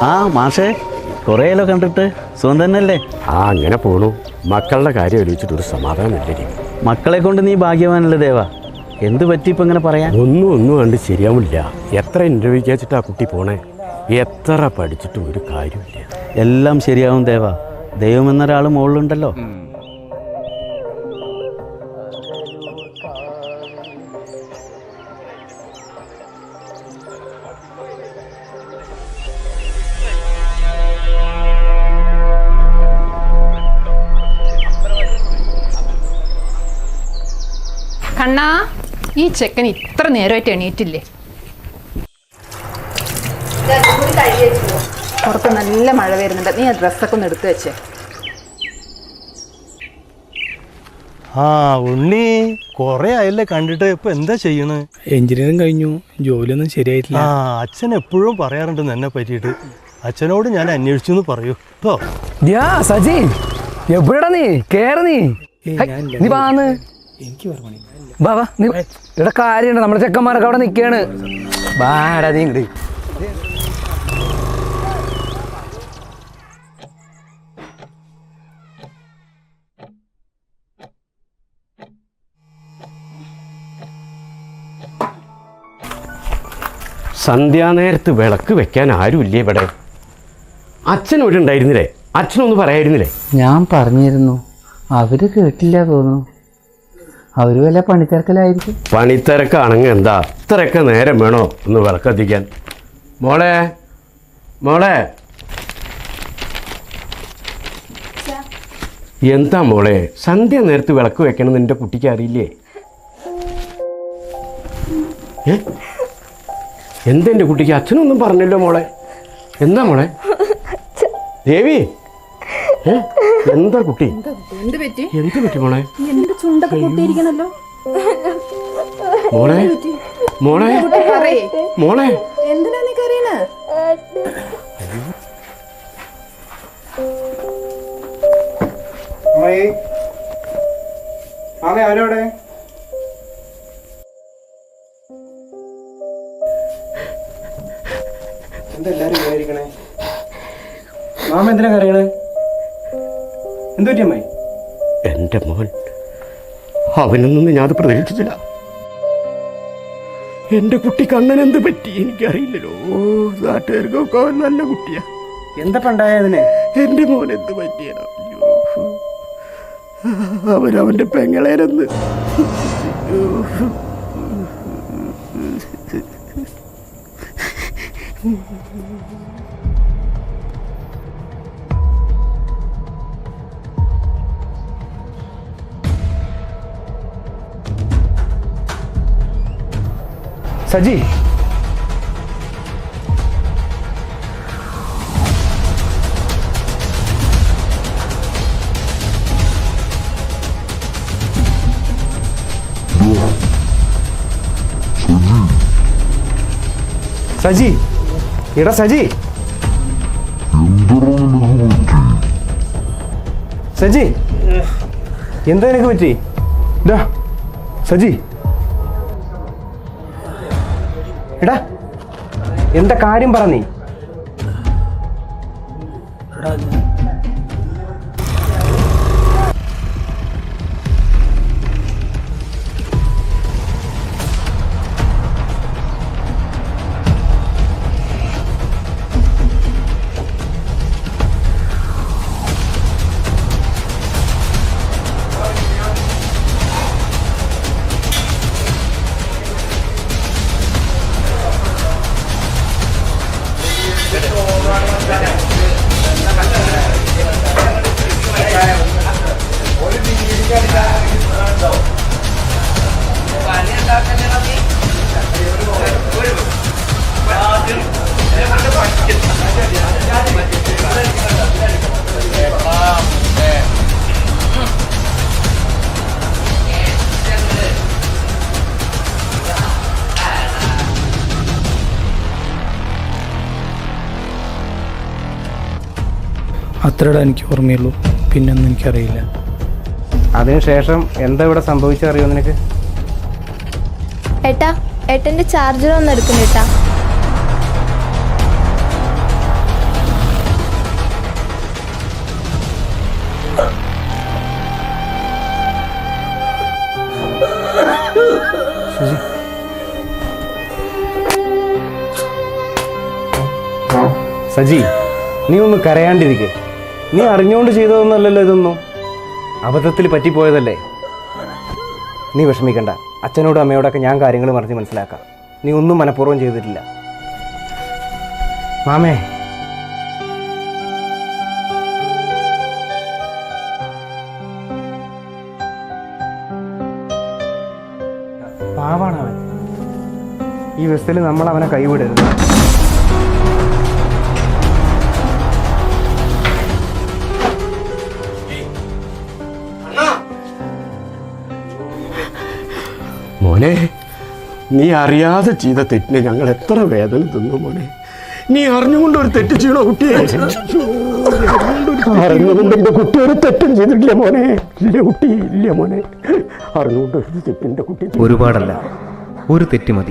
ആ മാഷേ, കുറേയല്ലോ കണ്ടിട്ട്. സുഖം തന്നെയല്ലേ? അങ്ങനെ പോണു. മക്കളുടെ കാര്യം ആലോചിച്ചിട്ടൊരു സമാധാനമില്ല. മക്കളെ കൊണ്ട് നീ ഭാഗ്യവാനല്ലേ ദേവാ? എന്ത് പറ്റി ഇപ്പം ഇങ്ങനെ പറയാൻ? ഒന്നും കണ്ട് ശരിയാവില്ല. എത്ര ഇൻ്റർവ്യൂക്ക് വെച്ചിട്ടാ കുട്ടി പോണേ? എത്ര പഠിച്ചിട്ടും ഒരു കാര്യമില്ല. എല്ലാം ശരിയാവും ദേവാ. ദൈവം എന്നൊരാൾ മുകളിലുണ്ടല്ലോ. കണ്ണാ, ഈ ചെക്കൻ ഇത്ര നേരമായിട്ട് എണീറ്റില്ലേ? പുറത്ത് നല്ല മഴ വരുന്നുണ്ട്. നീ ആ ഡ്രസ്സൊക്കെ ഒന്ന് എടുത്തു വെച്ചേ. ഉണ്ണി കൊറേ ആയല്ലേ കണ്ടിട്ട്. ഇപ്പൊ എന്താ ചെയ്യണ്? എഞ്ചിനീയറിംഗ് കഴിഞ്ഞു, ജോലിയൊന്നും ശരിയായിട്ടില്ല. അച്ഛൻ എപ്പോഴും പറയാറുണ്ട് എന്നെ പറ്റിയിട്ട്. അച്ഛനോട് ഞാൻ അന്വേഷിച്ചു എന്ന് പറയൂ കേട്ടോ. സജി, എവിടെടാ നീ? കേറ് നീ. നീ വാന്ന്. എനിക്ക് വാ നീ. ഇവിടെ കാര്യമുണ്ട്, നമ്മുടെ ചെക്കന്മാരൊക്കെ അവിടെ നിൽക്കാണ്. വാടാ നീ ഇങ്ങട്. സന്ധ്യാനേരത്ത് വിളക്ക് വെക്കാൻ ആരുമില്ലേ ഇവിടെ? അച്ഛനോട് ഉണ്ടായിരുന്നില്ലേ? അച്ഛനൊന്ന് പറയായിരുന്നില്ലേ? ഞാൻ പറഞ്ഞിരുന്നു, അവര് കേട്ടില്ല തോന്നുന്നു. അവര് വല്ല പണിത്തിരക്കലായിരിക്കും. പണിത്തിരക്കാണെങ്കിൽ എന്താ ഇത്രയൊക്കെ നേരം വേണോ ഒന്ന് വിളക്കത്തിക്കാൻ? മോളെ മോളെ, എന്താ മോളെ സന്ധ്യ നേരത്ത് വിളക്ക് വെക്കണം നിന്റെ കുട്ടിക്ക് അറിയില്ലേ? എന്താ എൻ്റെ കുട്ടിക്ക്? അച്ഛനൊന്നും പറഞ്ഞല്ലോ മോളെ. എന്താ മോളെ? ദേവി, എന്താ കുട്ടി? എന്ത് പറ്റി മോളെ? മോളെ മോളെ മോളെ, എന്തിനാ നീ കരയണ? അവനോടെ എന്തെല്ലാരും വിചാരിക്കണേ? മാമ എന്തിനാ കരയണേ? എന്തു പറ്റി അമ്മായി? എൻ്റെ മോൻ, അവനൊന്നും ഞാനത് പ്രതീക്ഷിച്ചില്ല. എൻ്റെ കുട്ടി കണ്ണൻ എന്ത് പറ്റി എനിക്കറിയില്ലല്ലോ. നാട്ടുകാർക്കൊക്കെ അവൻ നല്ല കുട്ടിയാ. എന്താ പണ്ടായതിനെ? എൻ്റെ മോൻ എന്ത് പറ്റിയടാ? അവനവൻ്റെ പെങ്ങളേരെന്ന്. സജി, സജി, എടാ സജി, സജി, എന്താ നിനക്ക് പറ്റി? സജി, എടാ എന്താ കാര്യം പറ നീ. അത്രയുടെ എനിക്ക് ഓർമ്മയുള്ളൂ, പിന്നൊന്നും എനിക്കറിയില്ല. അതിനുശേഷം എന്താ ഇവിടെ സംഭവിച്ചറിയോ നിനക്ക്? ഏട്ടാ, ഏട്ടൻ്റെ ചാർജർ ഒന്ന് എടുക്കണം ഏട്ടാ. സജി, നീ ഒന്ന് കരയാണ്ടിരിക്കെ. നീ അറിഞ്ഞുകൊണ്ട് ചെയ്തതൊന്നുമല്ലല്ലോ ഇതൊന്നും. അബദ്ധത്തിൽ പറ്റിപ്പോയതല്ലേ. നീ വിഷമിക്കണ്ട. അച്ഛനോടും അമ്മയോടൊക്കെ ഞാൻ കാര്യങ്ങൾ പറഞ്ഞ് മനസ്സിലാക്കാം. നീ ഒന്നും മനഃപൂർവ്വം ചെയ്തിട്ടില്ല. മാമേ, പാവാണ് അവൻ. ഈ ബസ്സിൽ നമ്മൾ അവനെ കൈവിടരുത്. മോനെ, നീ അറിയാതെ ചെയ്ത തെറ്റിന് ഞങ്ങൾ എത്ര വേദന തിന്നു മോനെ. നീ അറിഞ്ഞുകൊണ്ട് ഒരു തെറ്റ് ചെയ്യണോ കുട്ടിയെ? അറിഞ്ഞുകൊണ്ട് എൻ്റെ കുട്ടി ഒരു തെറ്റും ചെയ്തിട്ടില്ല മോനെ. ഇല്ല കുട്ടി, ഇല്ല മോനെ. അറിഞ്ഞുകൊണ്ട് ഒരു തെറ്റിൻ്റെ കുട്ടി ഒരുപാടല്ല, ഒരു തെറ്റ് മതി.